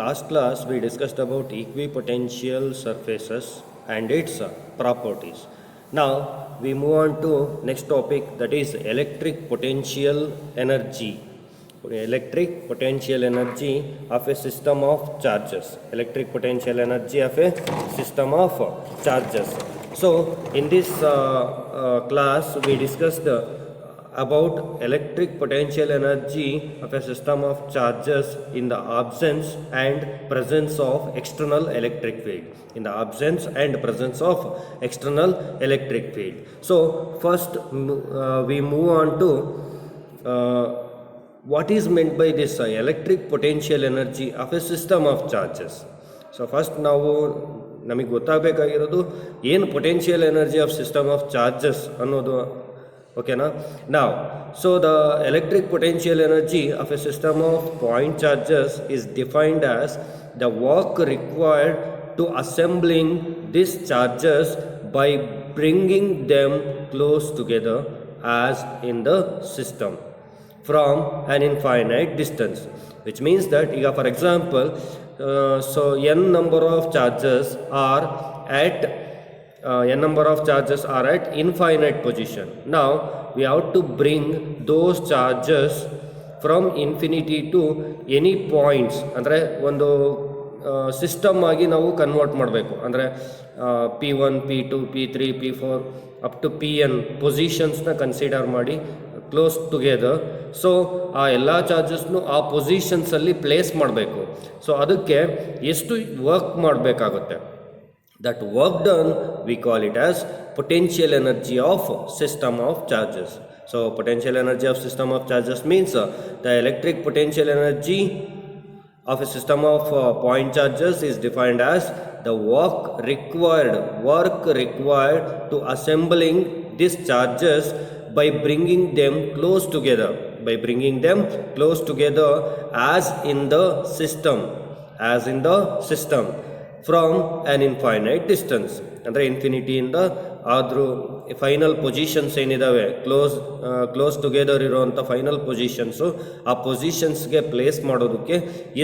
Last class we discussed about equipotential surfaces and its properties. Now we move on to next topic, that is electric potential energy. Electric potential energy of a system of charges. Electric potential energy of a system of charges. So in this class we discussed about electric potential energy of a system of charges in the absence and presence of external electric field. In the absence and presence of external electric field. So first we move on to what is meant by this electric potential energy of a system of charges. So first ನಾವು ನಮಗೆ ಗೊತ್ತಾಗಬೇಕಾಗಿರೋದು ಏನು potential energy of system of charges ಅನ್ನೋದು. Okay, now so the electric potential energy of a system of point charges is defined as the work required to assembling these charges by bringing them close together as in the system from an infinite distance, which means that for example so n number of charges are at infinite position. Now we have to bring those charges from infinity to any points. ಅಂದರೆ ಒಂದು system ಆಗಿ ನಾವು convert ಮಾಡಬೇಕು. ಅಂದರೆ P1, P2, P3, P4 up to Pn ಪೊಸಿಷನ್ಸ್ನ consider ಮಾಡಿ close together. So ಆ ಎಲ್ಲ ಚಾರ್ಜಸ್ನು ಆ ಪೊಸಿಷನ್ಸಲ್ಲಿ ಪ್ಲೇಸ್ ಮಾಡಬೇಕು. ಸೊ ಅದಕ್ಕೆ ಎಷ್ಟು ವರ್ಕ್ ಮಾಡಬೇಕಾಗುತ್ತೆ, that work done we call it as potential energy of system of charges. So potential energy of system of charges means the electric potential energy of a system of point charges is defined as the work required to assembling these charges by bringing them close together as in the system from an infinite distance. ಅಂದರೆ ಇನ್ಫಿನಿಟಿಯಿಂದ ಆದರೂ final positions ಏನಿದ್ದಾವೆ close together ಇರೋವಂಥ final positions, ಆ ಪೊಸಿಷನ್ಸ್ಗೆ place ಮಾಡೋದಕ್ಕೆ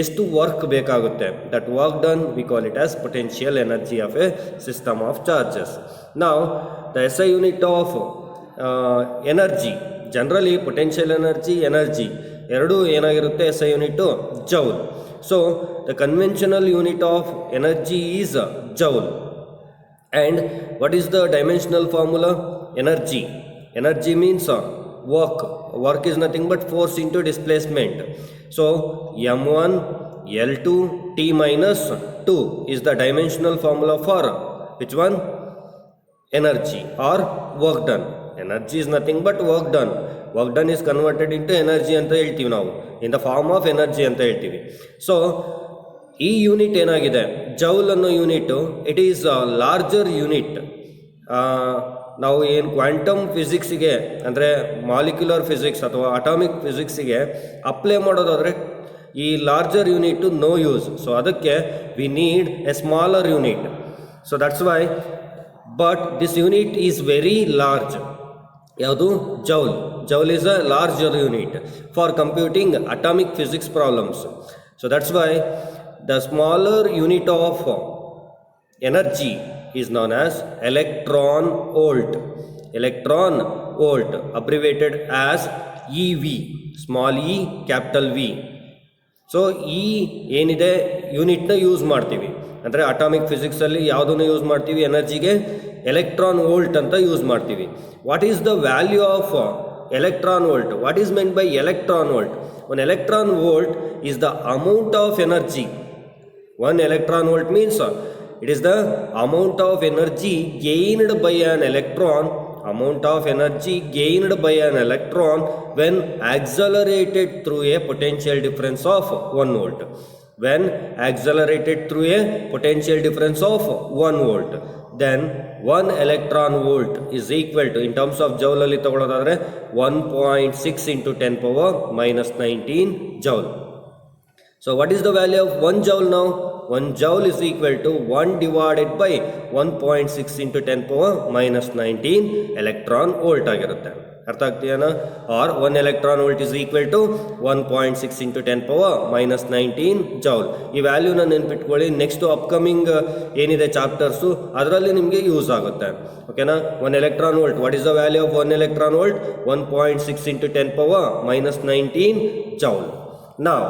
ಎಷ್ಟು work ಬೇಕಾಗುತ್ತೆ, that work done we call it as potential energy of a system of charges. ನಾವು the SI unit of energy, generally potential energy ಎರಡೂ ಏನಾಗಿರುತ್ತೆ, SI unit joule. So the conventional unit of energy is joule. And what is the dimensional formula? Energy means work is nothing but force into displacement. So m1 L2 T minus 2 is the dimensional formula for which one? Energy or work done. Energy is nothing but work done. Work done is converted into energy ಅಂತ ಹೇಳ್ತೀವಿ ನಾವು, in the form of energy ಅಂತ ಹೇಳ್ತೀವಿ. So ಈ unit ಏನಾಗಿದೆ, joule ಅನ್ನೋ unit, it is larger unit. ನಾವು ಏನು ಕ್ವಾಂಟಮ್ ಫಿಸಿಕ್ಸಿಗೆ ಅಂದರೆ ಮಾಲಿಕ್ಯುಲರ್ ಫಿಸಿಕ್ಸ್ ಅಥವಾ ಅಟಾಮಿಕ್ ಫಿಸಿಕ್ಸಿಗೆ ಅಪ್ಲೈ ಮಾಡೋದಾದರೆ ಈ larger unit no use. So ಅದಕ್ಕೆ we need a smaller unit. So that's why, but this unit is very large. ಯಾವುದು? Joule is a larger unit for computing atomic physics problems. So that's why the smaller unit of energy is known as electron volt, abbreviated as EV, small e capital V. So ಈ ಏನಿದೆ ಯೂನಿಟ್ನ use ಮಾಡ್ತೀವಿ, ಅಂದರೆ atomic ಫಿಸಿಕ್ಸಲ್ಲಿ ಯಾವುದನ್ನು use ಮಾಡ್ತೀವಿ, ಎನರ್ಜಿಗೆ electron volt ಅಂತ use ಮಾಡ್ತೀವಿ. What is the value of electron volt? What is meant by electron volt? One electron volt is the amount of energy. One electron volt means it is the amount of energy gained by an electron when accelerated through a potential difference of 1 volt. When accelerated through a potential difference of 1 volt, then 1 electron volt is equal to, in terms of joule ಅಲ್ಲಿ ತಗೊಳ್ಳೋದಾದ್ರೆ 1.6 into 10 power minus 19 joule. So what is the value of 1 joule now? 1 joule is equal to 1 divided by 1.6 into 10 power minus 19 electron volt ಆಗಿರುತ್ತೆ. ಅರ್ಥ ಆಗ್ತೀಯನಾ? Or 1 electron volt is equal to 1.6 into 10⁻⁻19 joule. ಈ ವ್ಯಾಲ್ಯೂನ ನೆನ್ಪಿಟ್ಕೊಳ್ಳಿ. Next upcoming ಏನಿದೆ chapters ಅದರಲ್ಲಿ ನಿಮಗೆ use ಆಗುತ್ತೆ. ಓಕೆನಾ? 1 electron volt, what is the value of 1 electron volt? 1.6 into 10⁻⁻19 joule. ನಾವು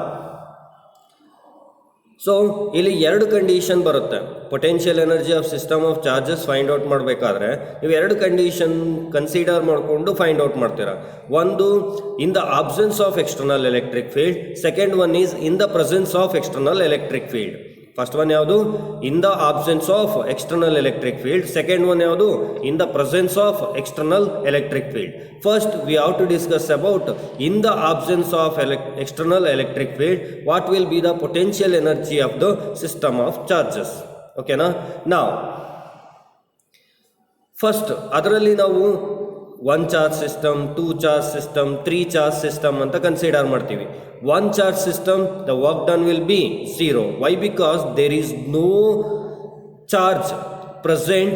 ಸೊ ಇಲ್ಲಿ ಎರಡು ಕಂಡೀಷನ್ ಬರುತ್ತೆ. Potential energy of system of charges find out ಮಾಡಬೇಕಾದ್ರೆ ನೀವು ಎರಡು ಕಂಡೀಷನ್ ಕನ್ಸಿಡರ್ ಮಾಡಿಕೊಂಡು ಫೈಂಡ್ ಔಟ್ ಮಾಡ್ತೀರಾ. ಒಂದು in the absence of external electric field, second one is in the presence of external electric field. First one ಯಾವುದು? In the absence of external electric field. Second one ಯಾವುದು? In the presence of external electric field. First we have to discuss about in the absence of external electric field, what will be the potential energy of the system of charges. ಓಕೆನಾ? ನಾವು first ಅದರಲ್ಲಿ ನಾವು 1 charge system, 2 charge system, 3 charge system ಅಂತ consider ಮಾಡ್ತೀವಿ. 1 charge system, the work done will be 0. Why? Because there is no charge present,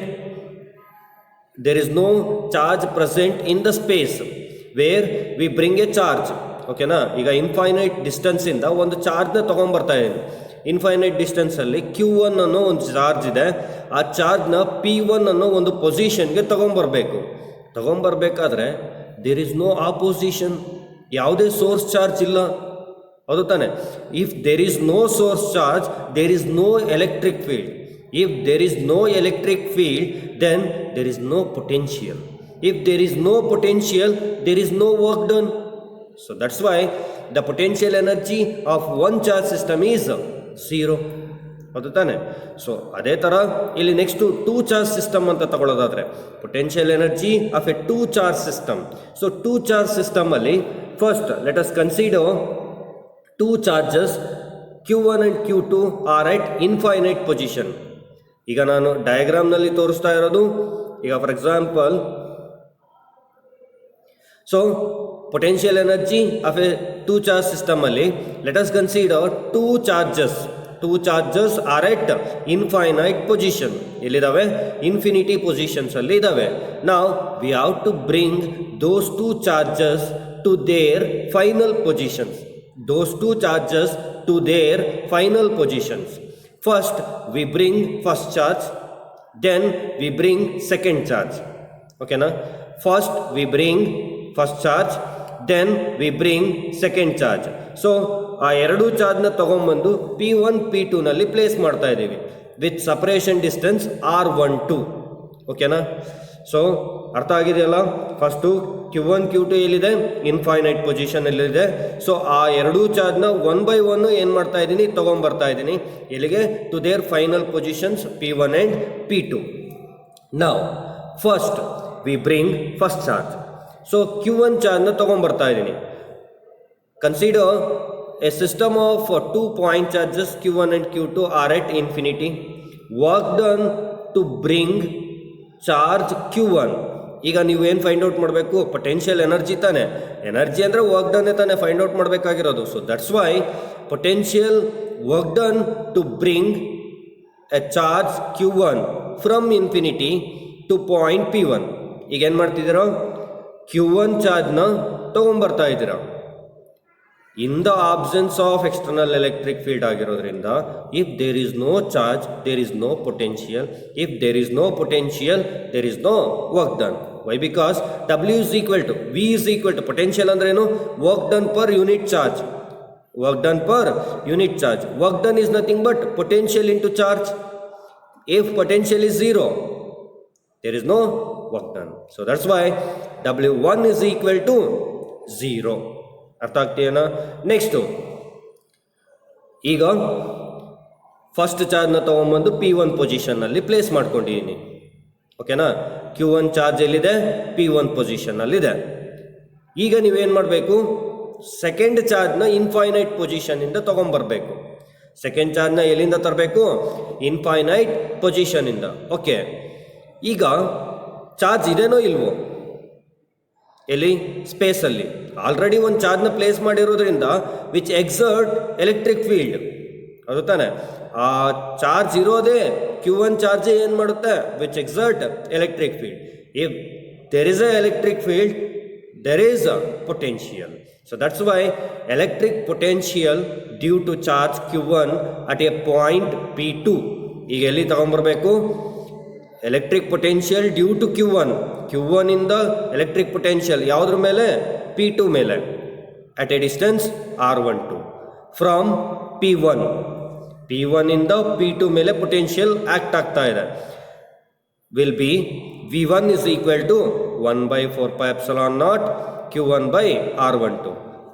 there is no charge present in the space where we bring a charge. ಓಕೆನಾ? ಈಗ infinite ಡಿಸ್ಟೆನ್ಸಿಂದ ಒಂದು ಚಾರ್ಜ್ನ ತೊಗೊಂಬರ್ತಾ ಇದ್ದೀನಿ. Infinite ಡಿಸ್ಟೆನ್ಸಲ್ಲಿ Q1 ಅನ್ನೋ ಒಂದು charge ಇದೆ. ಆ ಚಾರ್ಜ್ನ P1 ಅನ್ನೋ ಒಂದು ಪೊಸಿಷನ್ಗೆ ತಗೊಂಬರ್ಬೇಕಾದ್ರೆ ದೇರ್ ಇಸ್ ನೋ ಆಪೋಸಿಷನ್, ಯಾವುದೇ ಸೋರ್ಸ್ ಚಾರ್ಜ್ ಇಲ್ಲ. ಹೌದು ತಾನೆ? If there is no source charge, there is no electric field. If there is no electric field, then there is no potential. If there is no potential, there is no work done. So that's why the potential energy of one charge system is 0. ಹೌದು ತಾನೆ? So ಅದೇ ಥರ ಇಲ್ಲಿ next 2 charge system ಅಂತ ತಗೊಳ್ಳೋದಾದರೆ potential energy of a 2 charge system. So 2 charge ಸಿಸ್ಟಮಲ್ಲಿ first let us consider 2 charges Q1 and Q2 are at infinite position. ಈಗ ನಾನು ಡಯಾಗ್ರಾಮ್ನಲ್ಲಿ ತೋರಿಸ್ತಾ ಇರೋದು, ಈಗ for example, so potential energy of a 2 charge ಸಿಸ್ಟಮಲ್ಲಿ let us consider 2 charges are at infinite position. ಎಲ್ಲಿದ್ದಾವೆ? Infinity positions ಅಲ್ಲಿ ಇದ್ದಾವೆ. ನಾವು we have to bring those 2 charges to their final positions. First we bring first charge, then we bring second charge. Okay na? First we bring first charge, then we bring second charge. So ಆ ಎರಡು ಚಾರ್ಜ್ನ ತೊಗೊಂಬಂದು P1 P2 ನಲ್ಲಿ place ಮಾಡ್ತಾ ಇದ್ದೀವಿ with separation distance R12. ಓಕೆನಾ? So ಅರ್ಥ ಆಗಿದೆಯಲ್ಲ? ಫಸ್ಟು Q1 Q2 ಎಲ್ಲಿದೆ? ಇನ್ಫೈನೈಟ್ ಪೊಸಿಷನ್ ಎಲ್ಲಿದೆ. ಸೊ ಆ ಎರಡೂ ಚಾರ್ಜ್ನ 1 by 1 ಏನು ಮಾಡ್ತಾ ಇದ್ದೀನಿ? ತೊಗೊಂಬರ್ತಾ ಇದ್ದೀನಿ ಎಲ್ಲಿಗೆ? To their final positions P1 and P2. ನಾವು first we bring first charge. So Q1 ಚಾರ್ಜ್ನ ತೊಗೊಂಬರ್ತಾ ಇದ್ದೀನಿ. Consider a system of 2 point charges Q1 and Q2 are at infinity. Work done to bring charge Q1. ಈಗ ನೀವೇನು find out ಮಾಡಬೇಕು? Potential energy ತಾನೆ. Energy ಅಂದರೆ work done ತಾನೆ find out ಮಾಡಬೇಕಾಗಿರೋದು. So that's why potential work done to bring a charge Q1 from infinity to point P1. ಈಗ ಏನು ಮಾಡ್ತಿದ್ದೀರೋ? Q1 ಚಾರ್ಜ್ನ ತೊಗೊಂಬರ್ತಾ ಇದ್ದೀರಾ. In the absence of external electric field ಆಗಿರೋದ್ರಿಂದ if there is no charge there is no potential. If there is no potential there is no work done. Why? Because W is equal to V is equal to potential ಅಂದ್ರೇನು? Work done per unit charge. Work done is nothing but potential into charge. If potential is 0, there is no work done. So that's why W1 is equal to 0. ಅರ್ಥ ಆಗ್ತೀಯನಾ? Next ಈಗ first ಚಾರ್ಜ್ನ ತೊಗೊಂಬಂದು P1 ಪೊಸಿಷನ್ನಲ್ಲಿ place ಮಾಡ್ಕೊಂಡಿದ್ದೀನಿ. ಓಕೆನಾ? Q1 charge ಎಲ್ಲಿದೆ? P1 ಪೊಸಿಷನ್ನಲ್ಲಿದೆ. ಈಗ ನೀವೇನು ಮಾಡಬೇಕು? ಸೆಕೆಂಡ್ ಚಾರ್ಜ್ನ ಇನ್ಫೈನೈಟ್ ಪೊಸಿಷನ್ನಿಂದ ತೊಗೊಂಬರ್ಬೇಕು. ಸೆಕೆಂಡ್ ಚಾರ್ಜ್ನ ಎಲ್ಲಿಂದ ತರಬೇಕು? ಇನ್ಫೈನೈಟ್ ಪೊಸಿಷನ್ನಿಂದ. ಓಕೆ, ಈಗ ಚಾರ್ಜ್ ಇದೇನೋ ಇಲ್ವೋ? ಎಲ್ಲಿ? ಸ್ಪೇಸಲ್ಲಿ ಆಲ್ರೆಡಿ ಒಂದು ಚಾರ್ಜ್ನ ಪ್ಲೇಸ್ ಮಾಡಿರೋದ್ರಿಂದ ವಿಚ್ ಎಕ್ಸರ್ಟ್ ಎಲೆಕ್ಟ್ರಿಕ್ ಫೀಲ್ಡ್. ಅದು ತಾನೆ? ಆ ಚಾರ್ಜ್ ಇರೋದೇ Q1 ಚಾರ್ಜ್ ಏನು ಮಾಡುತ್ತೆ? Which exert electric field. If there is a electric field there is a potential. So that's why electric potential due to charge q1 at a point p2, ಈಗ ಎಲ್ಲಿ ತಗೊಂಡ್ಬರ್ಬೇಕು, electric potential due to q1 ಇಂದ electric potential ಯಾವುದ್ರ ಮೇಲೆ, p2 ಮೇಲೆ, at a distance r12 from p1 ಇಂದ p2 ಮೇಲೆ potential act ಆಗ್ತಾ ಇದೆ, will be v1 is equal to 1 by 4 pi epsilon naught q1 by r12.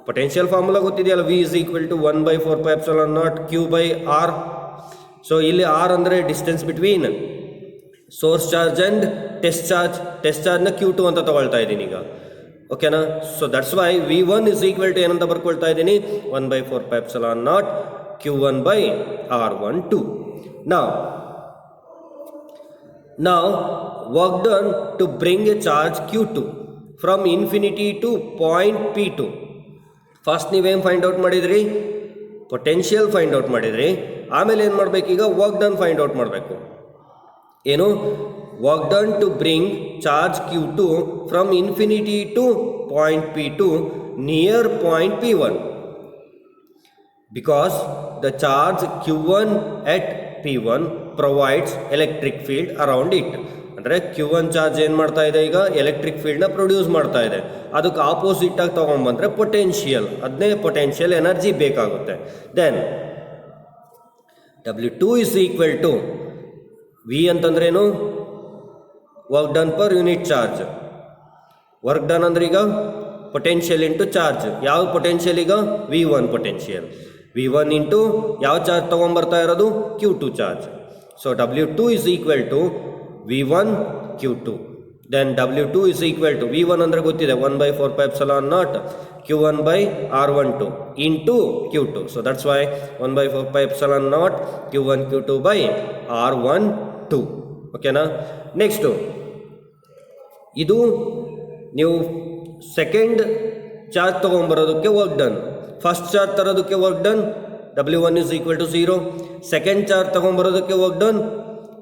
Potential formula ಗೊತ್ತಿದೆಯಲ್ಲ, v is equal to 1 by 4 pi epsilon naught q by r. So ಇಲ್ಲಿ r ಅಂದರೆ distance between source charge and test ಚಾರ್ಜ್ನ q2 ಅಂತ ತಗೊಳ್ತಾ ಇದ್ದೀನಿ ಈಗ, ಓಕೆನಾ. So that's Y v1 is equal to ಏನಂತ ಬರ್ಕೊಳ್ತಾ ಇದ್ದೀನಿ, 1 by 4 pi epsilon naught q1 by r12. Now work done to bring a charge q2 from infinity to point p2. First ನೀವೇನು find out ಮಾಡಿದ್ರಿ, potential find out ಮಾಡಿದ್ರಿ. ಆಮೇಲೆ ಏನು ಮಾಡಬೇಕು, ಈಗ work done find out ಮಾಡಬೇಕು. ಏನು, work done to bring charge q2 from infinity to point p2 near point p1, because the charge q1 at p1 provides electric field around it. ಅಂದರೆ q1 charge ಏನು ಮಾಡ್ತಾ ಇದೆ, ಈಗ electric ಫೀಲ್ಡ್ನ produce ಮಾಡ್ತಾ ಇದೆ. ಅದಕ್ಕೆ ಆಪೋಸಿಟಾಗಿ ತೊಗೊಂಬಂದರೆ ಪೊಟೆನ್ಷಿಯಲ್, ಅದನ್ನೇ ಪೊಟೆನ್ಷಿಯಲ್ ಎನರ್ಜಿ ಬೇಕಾಗುತ್ತೆ. Then W2 is equal to V ಅಂತಂದ್ರೇನು, work done per unit charge. Work done ಅಂದ್ರೆ ಈಗ ಪೊಟೆನ್ಷಿಯಲ್ ಇಂಟು ಚಾರ್ಜ್. ಯಾವ ಪೊಟೆನ್ಷಿಯಲ್, ಈಗ V1 ಪೊಟೆನ್ಷಿಯಲ್, V1 ಇಂಟು ಯಾವ ಚಾರ್ಜ್ ತೊಗೊಂಬರ್ತಾ ಇರೋದು, q2 charge. So W2 is equal to V1 q2. Then W2 is equal to V1 ಅಂದರೆ ಗೊತ್ತಿದೆ, 1 by 4 pi epsilon naught q1 by r12 into q2. So that's why 1 by 4 pi epsilon naught q1 q2 by r12. ಓಕೆನಾ. Next ಇದು ನೀವು second charge ತೊಗೊಂಬರೋದಕ್ಕೆ work done, first charge ತರೋದಕ್ಕೆ work done W1 is equal to 0. Second charge ತೊಗೊಂಬರೋದಕ್ಕೆ work done,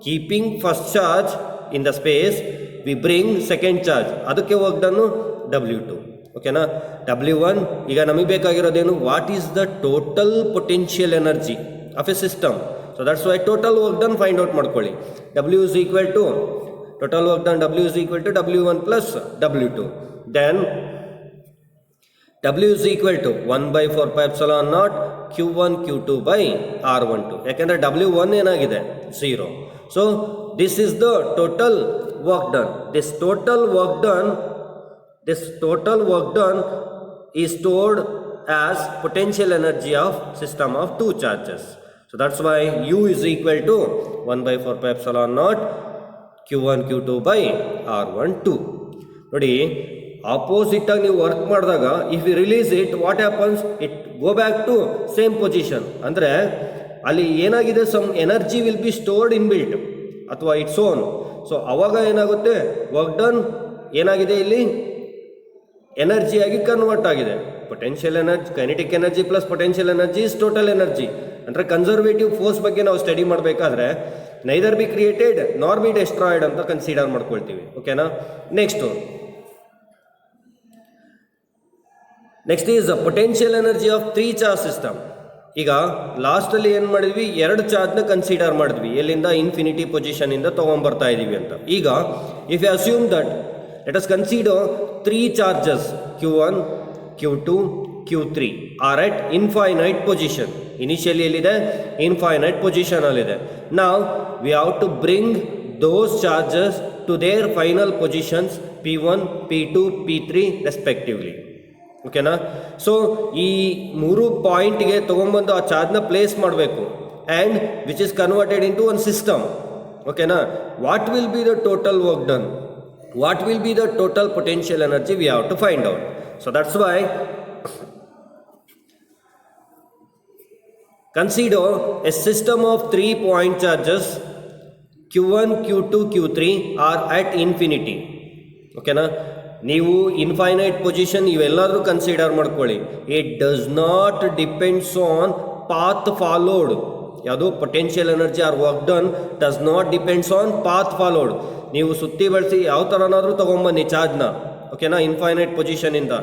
keeping first charge in the space we bring second charge, ಅದಕ್ಕೆ work done W2. ಓಕೆನಾ. W1 ಈಗ ನಮಗೆ ಬೇಕಾಗಿರೋದೇನು, what is the total potential energy of a system. So that's why total work done find out ಮಾಡ್ಕೊಳ್ಳಿ. W is equal to total work done, W is equal to W1 plus W2. Then W is equal to 1 by 4 pi epsilon naught q1 q2 by r12. ಯಾಕೆಂದರೆ W1 ಏನಾಗಿದೆ, 0. So this is the total work done. This total work done is stored as potential energy of system of two charges. So that's why U is equal to 1 by 4 pi epsilon naught q1 q2 by r12. ನೋಡಿ, opposite ಆಗಿ ನೀವು work ಮಾಡಿದಾಗ if you release it, what happens, it go back to same position. ಅಂದರೆ ಅಲ್ಲಿ ಏನಾಗಿದೆ, some energy will be stored in built ಅಥವಾ its own. So ಅವಾಗ ಏನಾಗುತ್ತೆ, ವರ್ಕ್ ಡನ್ ಏನಾಗಿದೆ, ಇಲ್ಲಿ ಎನರ್ಜಿಯಾಗಿ ಕನ್ವರ್ಟ್ ಆಗಿದೆ. Potential energy, kinetic energy plus potential energy is total energy. ಅಂದರೆ ಕನ್ಸರ್ವೇಟಿವ್ ಫೋರ್ಸ್ ಬಗ್ಗೆ ನಾವು ಸ್ಟಡಿ ಮಾಡಬೇಕಾದ್ರೆ neither be created nor be destroyed ಅಂತ ಕನ್ಸಿಡರ್ ಮಾಡ್ಕೊಳ್ತೀವಿ. ಓಕೆನಾ. Next is potential energy of 3 charge system. ಈಗ ಲಾಸ್ಟಲ್ಲಿ ಏನು ಮಾಡಿದ್ವಿ, 2 ಚಾರ್ಜ್ನ ಕನ್ಸಿಡರ್ ಮಾಡಿದ್ವಿ, ಎಲ್ಲಿಂದ ಇನ್ಫಿನಿಟಿ ಪೊಸಿಷನಿಂದ ತೊಗೊಂಬರ್ತಾ ಇದ್ದೀವಿ ಅಂತ. ಈಗ if you assume that let us consider 3 charges q1 q2 q3 are at infinite position. Initially ಎಲ್ಲಿದೆ, ಇನ್ಫೈನೈಟ್ ಪೊಸಿಷನಲ್ಲಿದೆ. ನಾವು we have to bring those charges to their final positions p1 p2 p3 respectively. ಓಕೆನಾ. So ಈ 3 ಪಾಯಿಂಟ್ಗೆ ತೊಗೊಂಬಂದು ಆ ಚಾರ್ಜ್ನ place ಮಾಡಬೇಕು and which is converted into one system. ಓಕೆನಾ. What will be the total work done, what will be the total potential energy we have to find out. So that's why consider a system of 3 point charges q1 q2 q3 are at infinity. ಓಕೆನಾ. ನೀವು infinite position ಇವೆಲ್ಲರೂ consider ಮಾಡ್ಕೊಳ್ಳಿ. It does not depends on path followed. ಯಾವುದು potential energy or work done does not depends on path followed. ನೀವು ಸುತ್ತಿ ಬಳಸಿ ಯಾವ ಥರನಾದರೂ ತೊಗೊಂಬನ್ನಿ ಚಾರ್ಜ್ನ, ಓಕೆನಾ, ಇನ್ಫೈನೈಟ್ ಪೊಸಿಷನಿಂದ.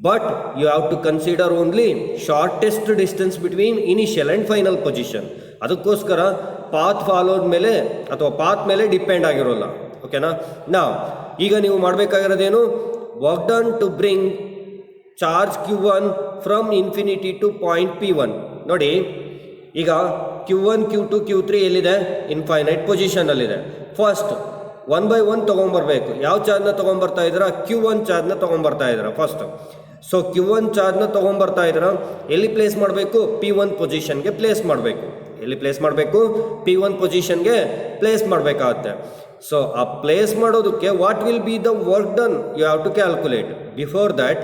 But you have to consider only shortest distance between initial and final position. ಅದಕ್ಕೋಸ್ಕರ ಪಾತ್ ಫಾಲೋಡ್ ಮೇಲೆ ಅಥವಾ ಪಾತ್ ಮೇಲೆ ಡಿಪೆಂಡ್ ಆಗಿರೋಲ್ಲ. ಓಕೆನಾ. ನಾವು ಈಗ ನೀವು ಮಾಡಬೇಕಾಗಿರೋದೇನು, work done to bring charge Q1 from infinity to point P1. ನೋಡಿ, ಈಗ Q1 Q2 Q3 ಎಲ್ಲಿದೆ? ಇನ್ಫೈನೈಟ್ ಪೊಸಿಷನಲ್ಲಿದೆ. ಫಸ್ಟ್ 1 by 1 ತೊಗೊಂಬರ್ಬೇಕು. ಯಾವ ಚಾರ್ಜ್ನ ತೊಗೊಂಬರ್ತಾ ಇದ್ದೀರಾ? Q1 ಚಾರ್ಜ್ನ ತೊಗೊಂಬರ್ತಾ ಇದ್ದೀರಾ ಫಸ್ಟ್. ಸೊ Q1 ಚಾರ್ಜ್ನ ತೊಗೊಂಬರ್ತಾ ಇದ್ದೀರಾ, ಎಲ್ಲಿ ಪ್ಲೇಸ್ ಮಾಡಬೇಕು? P1 ಪೊಸಿಷನ್ಗೆ ಪ್ಲೇಸ್ ಮಾಡಬೇಕು. ಎಲ್ಲಿ ಪ್ಲೇಸ್ ಮಾಡಬೇಕು? P1 ಪೊಸಿಷನ್ಗೆ ಪ್ಲೇಸ್ ಮಾಡಬೇಕಾಗತ್ತೆ. ಸೊ ಆ ಪ್ಲೇಸ್ ಮಾಡೋದಕ್ಕೆ what will be the work done you have to calculate. Before that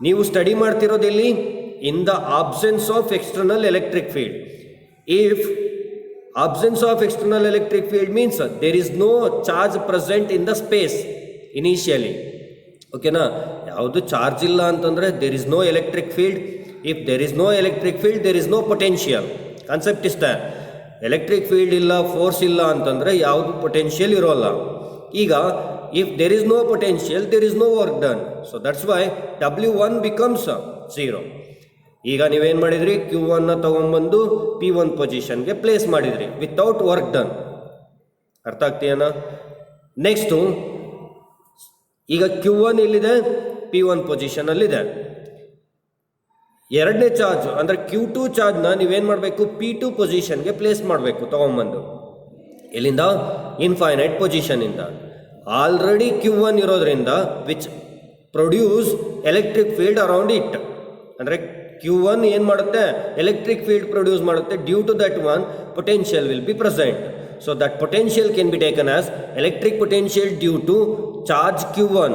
ನೀವು ಸ್ಟಡಿ ಮಾಡ್ತಿರೋದಿಲ್ಲಿ in the absence of external electric field. If absence of external electric field means there is no charge present in the space initially. ಓಕೆನಾ, ಯಾವುದು charge ಇಲ್ಲ ಅಂತಂದರೆ there is no electric field. if there is no electric field there is no potential. Concept ಇಷ್ಟ. Electric field ಇಲ್ಲ, force ಇಲ್ಲ ಅಂತಂದರೆ ಯಾವುದು potential ಇರೋಲ್ಲ. ಈಗ if there is no potential there is no work done. so that's why W1 becomes 0. ಈಗ ನೀವೇನು ಮಾಡಿದ್ರಿ? Q1ನ ತೊಗೊಂಬಂದು P1 ಪೊಸಿಷನ್ಗೆ ಪ್ಲೇಸ್ ಮಾಡಿದ್ರಿ ವಿತೌಟ್ ವರ್ಕ್ ಡನ್. ಅರ್ಥ ಆಗ್ತೀಯನಾ? ನೆಕ್ಸ್ಟು ಈಗ Q1 ಎಲ್ಲಿದೆ? P1 ಪೊಸಿಷನಲ್ಲಿದೆ. ಎರಡನೇ ಚಾರ್ಜ್ ಅಂದರೆ Q2 ಚಾರ್ಜ್ನ ನೀವೇನು ಮಾಡಬೇಕು? P2 ಪೊಸಿಷನ್ಗೆ ಪ್ಲೇಸ್ ಮಾಡಬೇಕು ತೊಗೊಂಬಂದು. ಎಲ್ಲಿಂದ? ಇನ್ಫೈನೈಟ್ ಪೊಸಿಷನಿಂದ. ಆಲ್ರೆಡಿ Q1 ಇರೋದ್ರಿಂದ which produce electric field around it. ಅಂದರೆ Q1 ಏನು ಮಾಡುತ್ತೆ? ಎಲೆಕ್ಟ್ರಿಕ್ ಫೀಲ್ಡ್ ಪ್ರೊಡ್ಯೂಸ್ ಮಾಡುತ್ತೆ. Due to that one potential will be present. So that potential can be taken as electric potential due to charge Q1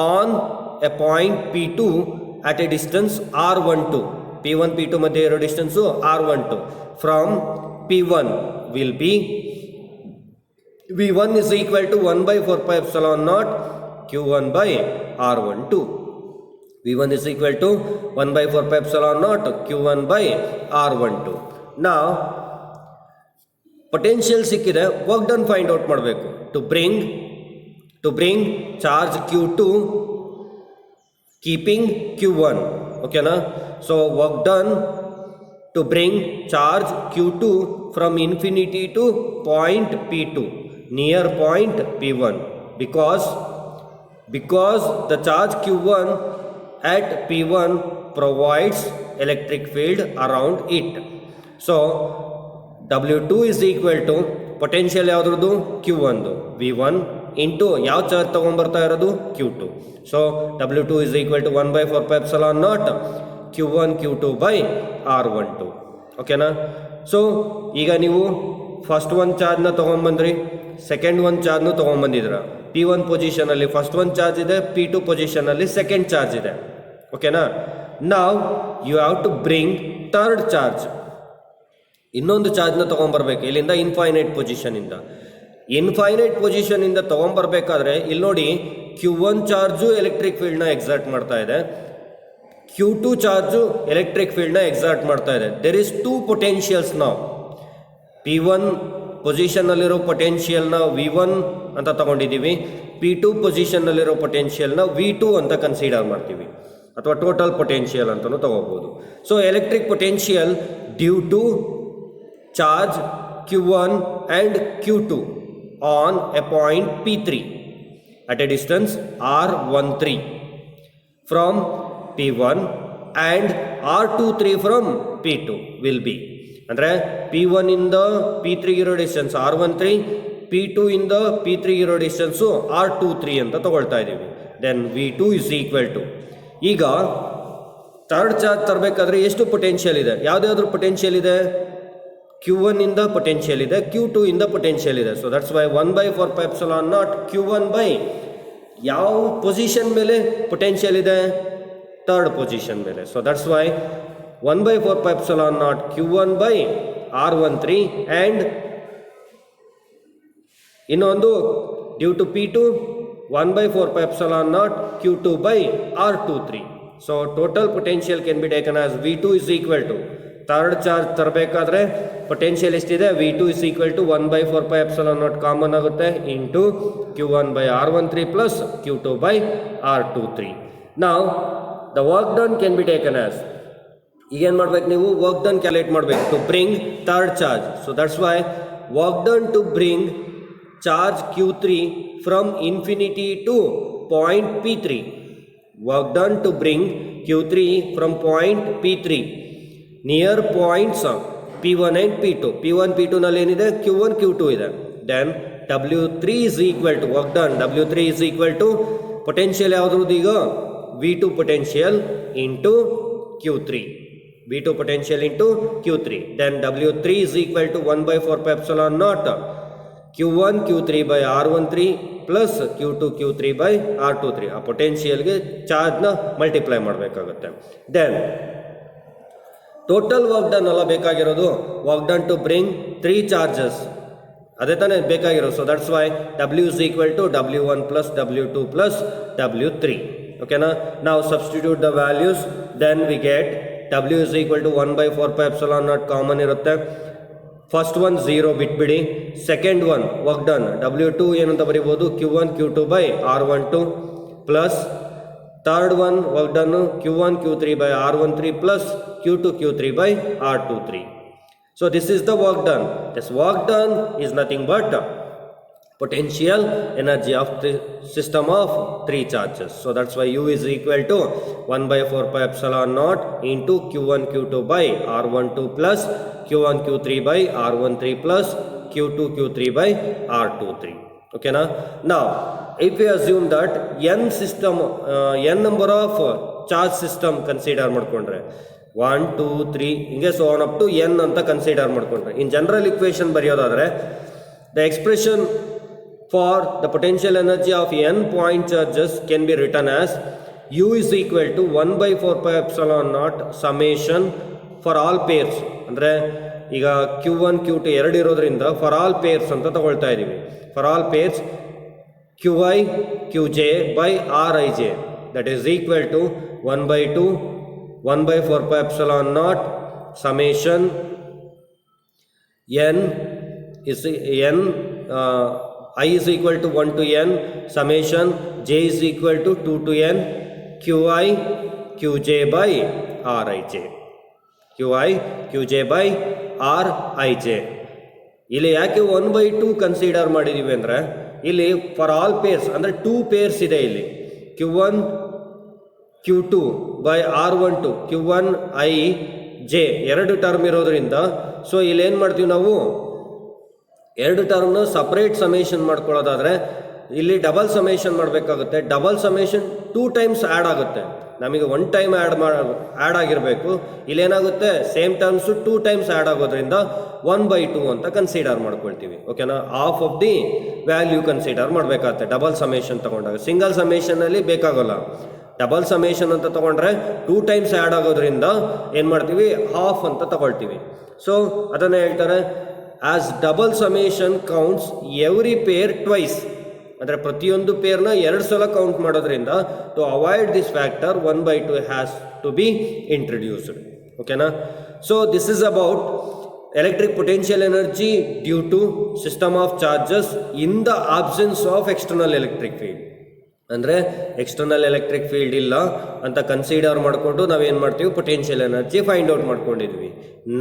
on a point P2 at a distance R12. P1 P2 ಮಧ್ಯೆ ಇರೋ distance R12 from P1 will be V1 is equal to 1 by 4 pi epsilon naught Q1 by R12. V1 is equal to 1 by 4 pi epsilon naught Q1 by R12. Now, potential ಸಿಕ್ಕಿದೆ, work done find out ಮಾಡಬೇಕು. To bring charge Q2 keeping Q1. ಓಕೆನಾ? So work done to bring charge Q2 from infinity to point P2 near point P1 because the charge Q1 at P1 provides electric field around it. So W2 is equal to potential ಯಾವುದ್ರದ್ದು? Q1 V1 into ಯಾವ charge ತೊಗೊಂಬರ್ತಾ ಇರೋದು? Q2. So W2 is equal to 1 by 4 pi epsilon naught Q1 Q2 by R12. ಓಕೆನಾ? So ಈಗ ನೀವು first ಒಂದು ಚಾರ್ಜ್ನ ತೊಗೊಂಬಂದ್ರಿ, second ಒಂದು ಚಾರ್ಜ್ನು ತೊಗೊಂಬಂದಿದ್ರ. P1 ಪೊಸಿಷನಲ್ಲಿ first ಒಂದು ಚಾರ್ಜ್ ಇದೆ, P2 ಪೊಸಿಷನಲ್ಲಿ ಸೆಕೆಂಡ್ ಚಾರ್ಜ್ ಇದೆ. ಓಕೆನಾ? Now you have to bring third charge. ಇನ್ನೊಂದು ಚಾರ್ಜ್ನ ತೊಗೊಂಬರ್ಬೇಕು. ಇಲ್ಲಿಂದ ಇನ್ಫೈನೈಟ್ ಪೊಸಿಷನಿಂದ. ಇನ್ಫೈನೈಟ್ ಪೊಸಿಷನಿಂದ ತೊಗೊಂಬರ್ಬೇಕಾದ್ರೆ ಇಲ್ಲಿ ನೋಡಿ, Q1 ಚಾರ್ಜು ಎಲೆಕ್ಟ್ರಿಕ್ ಫೀಲ್ಡ್ನ ಎಕ್ಸರ್ಟ್ ಮಾಡ್ತಾ ಇದೆ, Q2 ಚಾರ್ಜು ಎಲೆಕ್ಟ್ರಿಕ್ ಫೀಲ್ಡ್ನ ಎಕ್ಸರ್ಟ್ ಮಾಡ್ತಾ ಇದೆ. There is two potentials. ನಾವು P1 ಪೊಸಿಷನ್ನಲ್ಲಿರೋ ಪೊಟೆನ್ಷಿಯಲ್ನ V1 ಅಂತ ತಗೊಂಡಿದ್ದೀವಿ, P2 ಪೊಸಿಷನ್ನಲ್ಲಿರೋ ಪೊಟೆನ್ಷಿಯಲ್ನ V2 ಅಂತ ಕನ್ಸಿಡರ್ ಮಾಡ್ತೀವಿ, ಅಥವಾ ಟೋಟಲ್ ಪೊಟೆನ್ಷಿಯಲ್ ಅಂತಲೂ ತಗೋಬೋದು. So electric potential due to charge Q1 and Q2 on a point P3 at a distance R13 from P1 and R23 from P2 will be. ಅಂದರೆ P1 ಇಂದ P3 ಇರೋ distance R13, P2 ಇಂದ P3 ಇರೋ distance R23 ಅಂತ ತಗೊಳ್ತಾ ಇದ್ದೀವಿ. Then V2 is equal to, ಈಗ third charge ತರಬೇಕಾದ್ರೆ ಎಷ್ಟು ಪೊಟೆನ್ಷಿಯಲ್ ಇದೆ? ಯಾವುದಾದ್ರೂ ಪೊಟೆನ್ಷಿಯಲ್ ಇದೆ? Q1 ಇಂದ ಪೊಟೆನ್ಷಿಯಲ್ ಇದೆ, Q2 ಇಂದ ಪೊಟೆನ್ಷಿಯಲ್ ಇದೆ. So that's Y 1 by 4 pi epsilon naught Q1 by ಯಾವ ಪೊಸಿಷನ್ ಮೇಲೆ ಪೊಟೆನ್ಷಿಯಲ್ ಇದೆ? ಥರ್ಡ್ ಪೊಸಿಷನ್ ಮೇಲೆ. So that's Y 1 by 4 pi epsilon naught Q1 by R13 and ಇನ್ನೊಂದು due to P2 1 by 4 pi epsilon naught Q2 by R23. So total potential can be taken as V2 is equal to third charge ತರಬೇಕಾದ್ರೆ potential ಎಷ್ಟಿದೆ, V2 is equal to 1/4πε0 common ಆಗುತ್ತೆ into Q1/R13 plus Q2/R23. ನಾವು the work done can be taken as, ಈಗೇನು ಮಾಡ್ಬೇಕು ನೀವು, work done calculate ಮಾಡಬೇಕು to bring third charge. So that's why work done to bring charge Q3 from infinity to point P3. Work done to bring Q3 from point P3 near points P1 and P2. P1 P2 ನಲ್ಲಿ ಏನಿದೆ, Q1 Q2 ಇದೆ. Then W3 is equal to work done, W3 is equal to potential ಯಾವುದ್ರದ್ದು ಈಗ V2 potential into Q3, V2 potential into Q3. Then W3 is equal to 1/4πε0 Q1 Q3/R13 plus Q2 Q3/R23. ಆ ಪೊಟೆನ್ಷಿಯಲ್ಗೆ ಚಾರ್ಜ್ನ multiply ಮಾಡಬೇಕಾಗುತ್ತೆ. Then total work done ಅಲ್ಲ ಬೇಕಾಗಿರೋದು, work done to bring 3 charges, ಅದೇ ತಾನೇ ಬೇಕಾಗಿರೋದು. So that's why W is equal to W1 plus W2 plus W3. ಓಕೆನಾ, ನಾವು substitute the values, then we get W is equal to 1/4πε0 common ಇರುತ್ತೆ. First one 0 ಬಿಟ್ಬಿಡಿ. Second one work done W2 ಏನಂತ ಬರಿಬೋದು, Q1 Q2/R12 plus third one work done Q1 Q3/R13 plus Q2 Q3/R23. So this is the work done. This work done is nothing but potential energy of the system of 3 charges. So that's why U is equal to 1/4πε0 into Q1 Q2/R12 plus Q1 Q3/R13 plus Q2 Q3/R23. Okay na? Now if we assume that n system n number of charge system consider ಮಾಡ್ಕೊಂಡ್ರೆ 1 2 3 ಹಿಂಗೆ so on up to n ಅಂತ consider ಮಾಡ್ಕೊಂಡ್ರೆ, in general equation ಬರೆಯೋದಾದ್ರೆ the expression for the potential energy of n point charges can be written as U is equal to 1/4πε0 summation for all pairs. ಅಂದರೆ ಈಗ Q1 Q2 ಎರಡು ಇರೋದ್ರಿಂದ for all pairs ಅಂತ ತಗೊಳ್ತಾ ಇದ್ದೀವಿ. For all pairs Qi Qj/Rij that is equal to 1/2 1/4πε0 summation n is n I is equal to 1 to n summation j is equal to 2 to n Qi Qj/Rij. Qi Qj/Rij. ಇಲ್ಲಿ ಯಾಕೆ 1/2 consider ಮಾಡಿದ್ದೀವಿ ಅಂದರೆ, ಇಲ್ಲಿ for all pairs ಅಂದರೆ 2 pairs ಇದೆ ಇಲ್ಲಿ. Q1 Q2/R12 Q1 I j ಎರಡು term ಇರೋದ್ರಿಂದ ಸೊ ಇಲ್ಲಿ ಏನು ಮಾಡ್ತೀವಿ ನಾವು, ಎರಡು ಟರ್ಮ್ನ ಸಪ್ರೇಟ್ ಸಮೇಷನ್ ಮಾಡ್ಕೊಳ್ಳೋದಾದರೆ ಇಲ್ಲಿ ಡಬಲ್ ಸಮೇಷನ್ ಮಾಡಬೇಕಾಗುತ್ತೆ. ಡಬಲ್ ಸಮೇಷನ್ 2 ಟೈಮ್ಸ್ ಆ್ಯಡ್ ಆಗುತ್ತೆ. ನಮಗೆ 1 ಟೈಮ್ ಆ್ಯಡ್ ಆಗಿರಬೇಕು, ಇಲ್ಲೇನಾಗುತ್ತೆ ಸೇಮ್ ಟರ್ಮ್ಸು 2 ಟೈಮ್ಸ್ ಆ್ಯಡ್ ಆಗೋದ್ರಿಂದ 1/2 ಅಂತ ಕನ್ಸಿಡರ್ ಮಾಡ್ಕೊಳ್ತೀವಿ. ಓಕೆನಾ, half of the value consider ಮಾಡಬೇಕಾಗುತ್ತೆ ಡಬಲ್ ಸಮೇಷನ್ ತೊಗೊಂಡಾಗ. ಸಿಂಗಲ್ ಸಮೇಷನಲ್ಲಿ ಬೇಕಾಗೋಲ್ಲ. ಡಬಲ್ ಸಮೇಷನ್ ಅಂತ ತೊಗೊಂಡ್ರೆ 2 ಟೈಮ್ಸ್ ಆ್ಯಡ್ ಆಗೋದ್ರಿಂದ ಏನು ಮಾಡ್ತೀವಿ, ಹಾಫ್ ಅಂತ ತಗೊಳ್ತೀವಿ. ಸೊ ಅದನ್ನು ಹೇಳ್ತಾರೆ as double summation counts every pair twice. ಅಂದರೆ ಪ್ರತಿಯೊಂದು ಪೇರ್ನ 2 ಸಲ ಕೌಂಟ್ ಮಾಡೋದ್ರಿಂದ to avoid this factor 1/2 has to be introduced. ಓಕೆನಾ, so this is about electric potential energy due to system of charges in the absence of external electric field. ಅಂದರೆ external electric field ಇಲ್ಲ ಅಂತ consider ಮಾಡಿಕೊಂಡು ನಾವೇನು ಮಾಡ್ತೀವಿ, potential energy find out ಮಾಡ್ಕೊಂಡಿದ್ವಿ.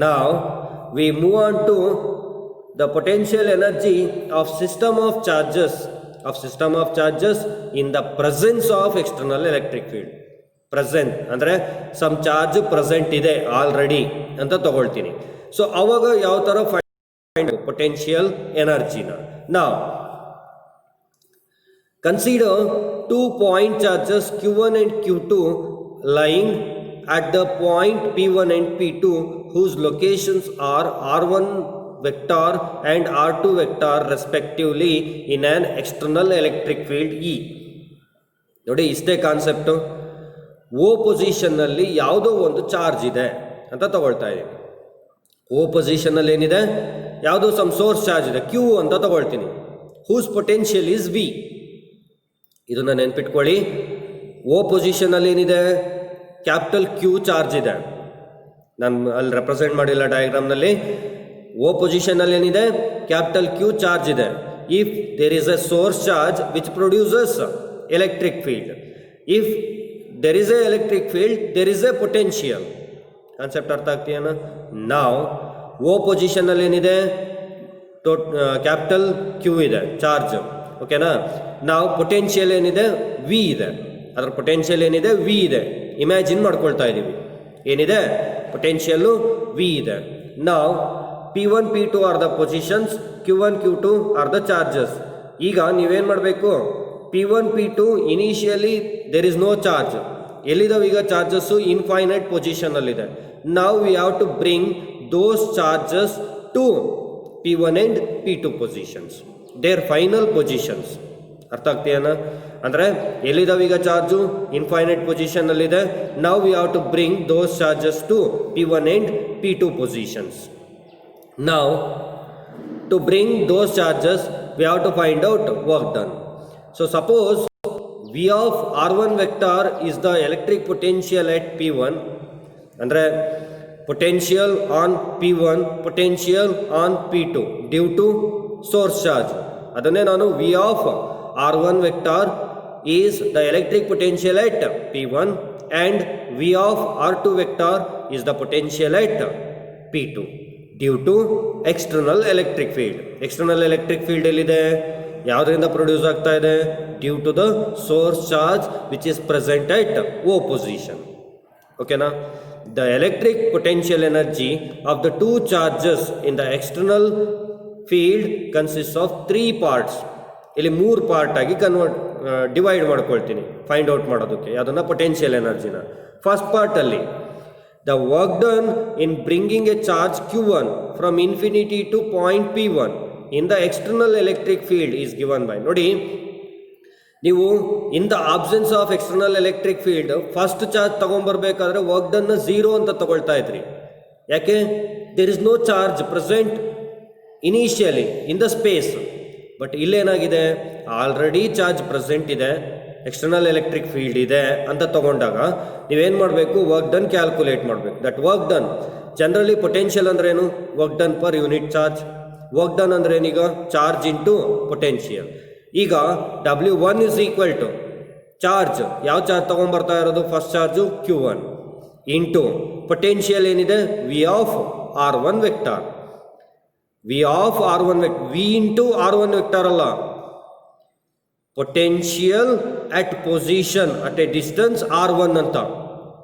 ನಾವ್ we move on to the potential energy of system of charges in the presence of external electric field. Present ಅಂದರೆ some charge present ಇದೆ ಆಲ್ರೆಡಿ ಅಂತ ತಗೊಳ್ತೀನಿ. ಸೊ ಅವಾಗ ಯಾವ ಥರ ಫೈಂಡ್ ಪೊಟೆನ್ಷಿಯಲ್ ಎನರ್ಜಿನ. ನಾವು consider 2 point charges Q1 and Q2 lying at the point P1 and P2 whose locations are R1 vector and R2 vector respectively in an external electric field E. ನೋಡಿ, ಇಷ್ಟೇ concept. ಓ ಪೊಸಿಷನ್ನಲ್ಲಿ ಯಾವುದೋ ಒಂದು charge ಇದೆ ಅಂತ ತಗೊಳ್ತಾ ಇದ್ದೀನಿ. ಓ ಪೊಸಿಷನ್ನಲ್ಲಿ ಏನಿದೆ, ಯಾವುದೋ ಸಮ್ ಸೋರ್ಸ್ ಚಾರ್ಜ್ ಇದೆ Q ಅಂತ ತಗೊಳ್ತೀನಿ. Whose potential is V. ಇದನ್ನು ನೆನ್ಪಿಟ್ಕೊಳ್ಳಿ. ಓ ಪೊಸಿಷನಲ್ಲಿ ಏನಿದೆ, ಕ್ಯಾಪಿಟಲ್ Q ಚಾರ್ಜ್ ಇದೆ. ನಾನು ಅಲ್ಲಿ ರೆಪ್ರೆಸೆಂಟ್ ಮಾಡಿಲ್ಲ ಡಯಾಗ್ರಾಮ್ನಲ್ಲಿ. ಓ ಪೊಸಿಷನಲ್ಲಿ ಏನಿದೆ, ಕ್ಯಾಪಿಟಲ್ ಕ್ಯೂ ಚಾರ್ಜ್ ಇದೆ. If there is a source charge which produces electric field, if there is a electric field there is a potential. Concept ಅರ್ಥ ಆಗ್ತೀಯನ? ನಾವು ಓ ಪೊಸಿಷನಲ್ಲಿ ಏನಿದೆ, ಕ್ಯಾಪಿಟಲ್ ಕ್ಯೂ ಇದೆ ಚಾರ್ಜ್, ಓಕೆನಾ. ನಾವು ಪೊಟೆನ್ಷಿಯಲ್ ಏನಿದೆ ವಿ ಇದೆ, ಅದರ ಪೊಟೆನ್ಷಿಯಲ್ ಏನಿದೆ ವಿ ಇದೆ. ಇಮ್ಯಾಜಿನ್ ಮಾಡ್ಕೊಳ್ತಾ ಇದ್ದೀವಿ ಏನಿದೆ, ಪೊಟೆನ್ಷಿಯಲ್ಲು ವಿ ಇದೆ. ನಾವು P1 P2 are the positions, Q1 Q2 are the charges. ಈಗ ನೀವೇನು ಮಾಡಬೇಕು, P1 P2 initially there is no charge. ಎಲ್ಲಿದ್ದಾವೆ ಈಗ ಚಾರ್ಜಸ್ಸು? ಇನ್ಫೈನೈಟ್ ಪೊಸಿಷನಲ್ಲಿದೆ. ನಾವು we have to bring those charges to P1 and P2 positions, their final positions. ಅರ್ಥ ಆಗ್ತೀಯನ? ಅಂದರೆ ಎಲ್ಲಿದ್ದಾವೆ ಈಗ ಚಾರ್ಜು? ಇನ್ಫೈನೈಟ್ ಪೊಸಿಷನಲ್ಲಿದೆ. ನಾವು we have to bring those charges to P1 and P2 positions. Now, to bring those charges, we have to find out work done. So, suppose V of R1 vector is the electric potential at P1. Andre potential on P1, potential on P2 due to source charge. Adanne nanu V of R1 vector is the electric potential at P1 and V of R2 vector is the potential at P2. Due to external electric field. External electric field ಎಲ್ಲಿದೆ, ಯಾವುದರಿಂದ produce ಆಗ್ತಾ ಇದೆ? Due to the source charge which is present at O position. ಓಕೆನಾ? The electric potential energy of the two charges in the external field consist of 3 parts. ಇಲ್ಲಿ 3 part ಆಗಿ divide ಮಾಡ್ಕೊಳ್ತೀನಿ find out ಮಾಡೋದಕ್ಕೆ ಅದನ್ನು potential ಎನರ್ಜಿನ. First ಪಾರ್ಟಲ್ಲಿ the work done in bringing a charge Q1 from infinity to point P1 in the external electric field is given by. ನೋಡಿ, ನೀವು in the absence of external electric field first charge ತಗೊಂಡ್ಬರ್ಬೇಕಾದ್ರೆ work ಡನ್ನ 0 ಅಂತ ತಗೊಳ್ತಾ ಇದ್ರಿ. ಯಾಕೆ? There is no charge present initially in the space. But ಇಲ್ಲೇನಾಗಿದೆ, already charge present ಇದೆ, ಎಕ್ಸ್ಟರ್ನಲ್ ಎಲೆಕ್ಟ್ರಿಕ್ ಫೀಲ್ಡ್ ಇದೆ ಅಂತ ತಗೊಂಡಾಗ ನೀವೇನು ಮಾಡಬೇಕು, ವರ್ಕ್ ಡನ್ ಕ್ಯಾಲ್ಕುಲೇಟ್ ಮಾಡಬೇಕು. That work done generally potential ಅಂದ್ರೇನು? Work done per unit charge. Work done ಅಂದ್ರೆ ಏನೀಗ? Charge into potential. ಈಗ W1 is equal to charge, ಯಾವ ಚಾರ್ಜ್ ತೊಗೊಂಬರ್ತಾ ಇರೋದು? First charge Q1 into potential ಏನಿದೆ? V of R1 vector. V of R1 vector, V into R1 vector ಅಲ್ಲ, potential at position at a distance R1 ಅಂತ.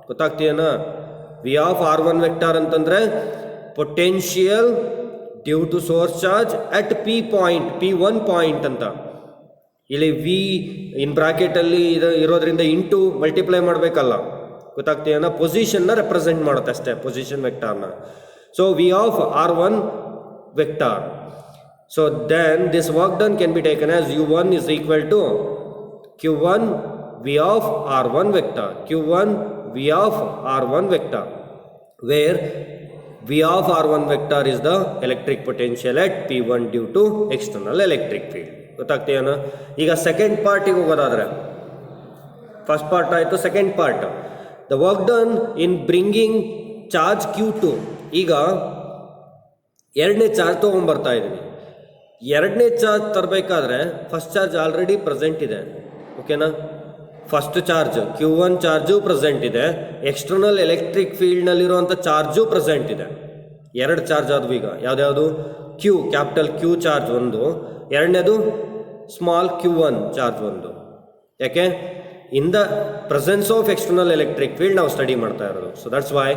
ಗೊತ್ತಾಗ್ತೀಯನ? V of R1 vector ಅಂತಂದ್ರೆ potential due to source charge at P point, P1 point ಅಂತ. ಇಲ್ಲಿ V ಇನ್ ಬ್ರಾಕೆಟಲ್ಲಿ ಇರೋದ್ರಿಂದ into multiply ಮಾಡಬೇಕಲ್ಲ. ಗೊತ್ತಾಗ್ತೀಯನ? ಪೊಸಿಷನ್ನ represent ಮಾಡುತ್ತೆ ಅಷ್ಟೇ, ಪೊಸಿಷನ್ ವೆಕ್ಟಾರ್ನ. So V of R1 vector. So then this work done can be taken as U1 is equal to Q1 V of R1 vector, Q1 V of R1 vector, where V of R1 vector is the electric potential at P1 due to external electric field. ಗೊತ್ತಾಗ್ತೀಯನ? ಈಗ second ಪಾರ್ಟಿಗೆ ಹೋಗೋದಾದ್ರೆ, first part ಆಯಿತು, second part the work done in bringing charge Q2. ಈಗ ಎರಡನೇ charge ತೊಗೊಂಡ್ಬರ್ತಾ ಇದ್ದೀನಿ. ಎರಡನೇ ಚಾರ್ಜ್ ತರಬೇಕಾದ್ರೆ ಫಸ್ಟ್ ಚಾರ್ಜ್ ಆಲ್ರೆಡಿ ಪ್ರೆಸೆಂಟ್ ಇದೆ. ಓಕೆನಾ? First charge Q1 charge present ಇದೆ, ಎಕ್ಸ್ಟರ್ನಲ್ ಎಲೆಕ್ಟ್ರಿಕ್ ಫೀಲ್ಡ್ನಲ್ಲಿರುವಂಥ ಚಾರ್ಜು ಪ್ರೆಸೆಂಟ್ ಇದೆ. ಎರಡು ಚಾರ್ಜ್ ಆದವು ಈಗ. ಯಾವುದ್ಯಾವುದು? Q, ಕ್ಯಾಪಿಟಲ್ Q ಚಾರ್ಜ್ ಒಂದು, ಎರಡನೇದು ಸ್ಮಾಲ್ Q1 ಚಾರ್ಜ್ ಒಂದು. ಯಾಕೆ? In the presence of external electric field ನಾವು ಸ್ಟಡಿ ಮಾಡ್ತಾ ಇರೋದು. So that's why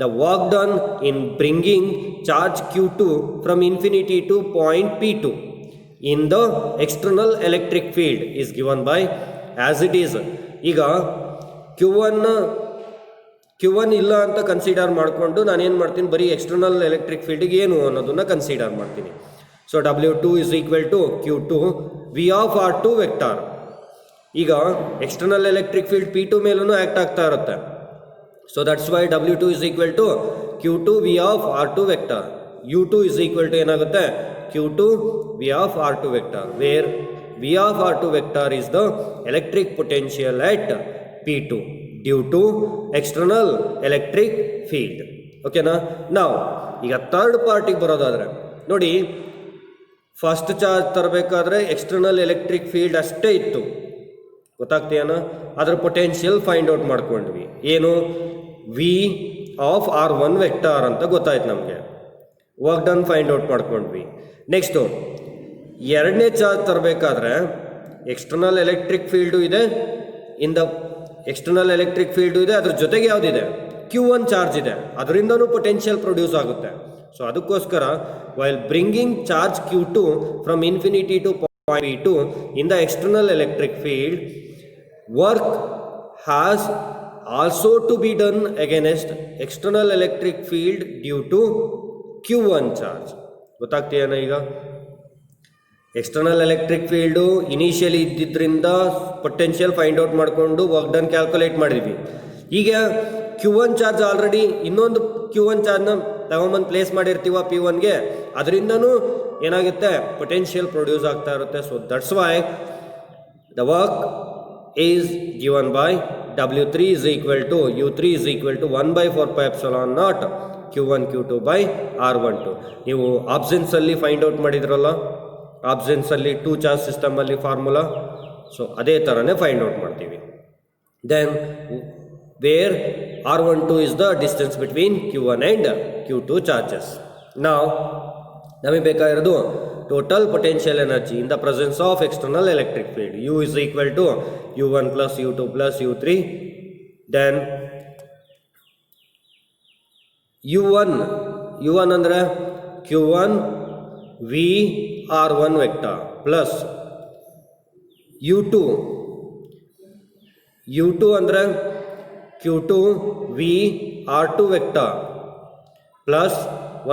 the work done in bringing charge Q2 from infinity to point P2 in the external electric field is given by as it is. ಈಗ Q1 ಇಲ್ಲ ಅಂತ consider ಮಾಡಿಕೊಂಡು ನಾನೇನು ಮಾಡ್ತೀನಿ, ಬರೀ ಎಕ್ಸ್ಟರ್ನಲ್ ಎಲೆಕ್ಟ್ರಿಕ್ ಫೀಲ್ಡಿಗೆ ಏನು ಅನ್ನೋದನ್ನು ಕನ್ಸಿಡರ್ ಮಾಡ್ತೀನಿ. So W2 is equal to Q2 V of R2 vector. ಈಗ ಎಕ್ಸ್ಟರ್ನಲ್ ಎಲೆಕ್ಟ್ರಿಕ್ ಫೀಲ್ಡ್ P2 ಮೇಲೂ ಆ್ಯಕ್ಟ್ ಆಗ್ತಾ ಇರುತ್ತೆ. So that's why W2 is equal to Q2 V of R2 vector. U2 is equal to ಏನಾಗುತ್ತೆ? Q2 V of R2 vector, where V of R2 vector is the electric potential at P2 due to external electric field. ಓಕೆನಾ. ನಾವು ಈಗ third ಪಾರ್ಟಿಗೆ ಬರೋದಾದರೆ ನೋಡಿ, first charge ತರಬೇಕಾದ್ರೆ external electric field ಅಷ್ಟೇ ಇತ್ತು, ಗೊತ್ತಾಗ್ತೀಯನ. ಅದರ ಪೊಟೆನ್ಷಿಯಲ್ ಫೈಂಡ್ ಔಟ್ ಮಾಡ್ಕೊಂಡ್ವಿ, ಏನು ವಿ ಆಫ್ R1 ವೆಕ್ಟಾರ್ ಅಂತ ಗೊತ್ತಾಯ್ತು ನಮಗೆ. ವರ್ಕ್ ಡನ್ ಫೈಂಡ್ ಔಟ್ ಮಾಡ್ಕೊಂಡ್ವಿ. ನೆಕ್ಸ್ಟು ಎರಡನೇ ಚಾರ್ಜ್ ತರಬೇಕಾದ್ರೆ ಎಕ್ಸ್ಟರ್ನಲ್ ಎಲೆಕ್ಟ್ರಿಕ್ ಫೀಲ್ಡು ಇದೆ, ಎಕ್ಸ್ಟರ್ನಲ್ ಎಲೆಕ್ಟ್ರಿಕ್ ಫೀಲ್ಡು ಇದೆ, ಅದ್ರ ಜೊತೆಗೆ ಯಾವುದಿದೆ Q1 ಚಾರ್ಜ್ ಇದೆ, ಅದರಿಂದನೂ ಪೊಟೆನ್ಷಿಯಲ್ ಪ್ರೊಡ್ಯೂಸ್ ಆಗುತ್ತೆ. ಸೊ ಅದಕ್ಕೋಸ್ಕರ while bringing charge Q2 from infinity to point P2 in the external electric field, work has also to be done against external electric field due to Q1 charge. ಗೊತ್ತಾಗ್ತೀಯನ. ಈಗ external electric field initially ಇದ್ದಿದ್ದರಿಂದ potential find out ಮಾಡಿಕೊಂಡು work done calculate ಮಾಡಿದ್ವಿ. ಈಗ Q1 charge already ಇನ್ನೊಂದು Q1 ಚಾರ್ಜ್ನ ತಗೊಂಬಂದು place ಮಾಡಿರ್ತೀವ P1ಗೆ, ಅದರಿಂದನೂ ಏನಾಗುತ್ತೆ ಪೊಟೆನ್ಷಿಯಲ್ ಪ್ರೊಡ್ಯೂಸ್ ಆಗ್ತಾ ಇರುತ್ತೆ. So that's why the work is given by W3 is equal to U3 is equal to 1/4πε0 Q1 Q2 by R12. ನೀವು ಆಬ್ಸೆನ್ಸಲ್ಲಿ ಫೈಂಡ್ ಔಟ್ ಮಾಡಿದ್ರಲ್ಲ, ಆಬ್ಸೆನ್ಸಲ್ಲಿ 2 ಚಾರ್ಜ್ ಸಿಸ್ಟಮಲ್ಲಿ ಫಾರ್ಮುಲಾ, ಸೊ ಅದೇ ಥರನೇ ಫೈಂಡ್ ಔಟ್ ಮಾಡ್ತೀವಿ. Then where R12 is the distance between Q1 and Q2 charges. Now ನಮಗೆ ಬೇಕಾಗಿರೋದು total potential energy in the presence of external electric field. U is equal to U1 plus U2 plus U3. Then U1 ಅಂದರೆ Q1 V R1 vector plus U2 ಅಂದರೆ Q2 V R2 vector plus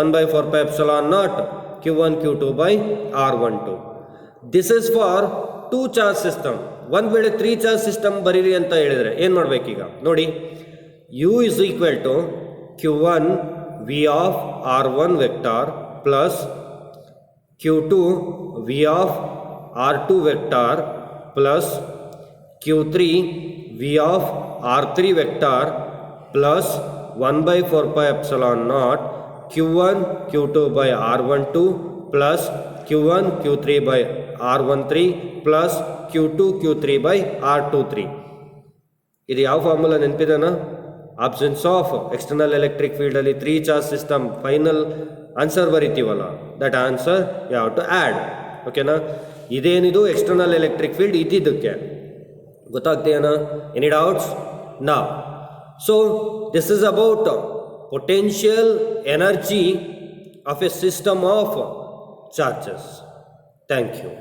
1/4πε0 Q1 Q2 by R12. This is for 2 charge system. ಒಂದು ವೇಳೆ 3 charge system ಬರೀರಿ ಅಂತ ಹೇಳಿದರೆ ಏನು ಮಾಡಬೇಕೀಗ ನೋಡಿ, U is equal to Q1 V of R1 vector plus Q2 V of R2 vector plus Q3 V of R3 vector plus 1/4πε0 Q1 Q2 by R12 plus Q1 Q3 by R13 plus Q2 Q3 by R23. ಇದು ಯಾವ formula ನೆನಪಿದೆನಾ? Absence of external electric ಫೀಲ್ಡಲ್ಲಿ 3 charge system final answer ಬರಿತೀವಲ್ಲ, that answer you have to add. ಓಕೆನಾ. ಇದೇನಿದು external electric field ಇದ್ದಿದ್ದಕ್ಕೆ, ಗೊತ್ತಾಗ್ತೀಯನಾ? Any doubts? Now so this is about potential energy of a system of charges. Thank you.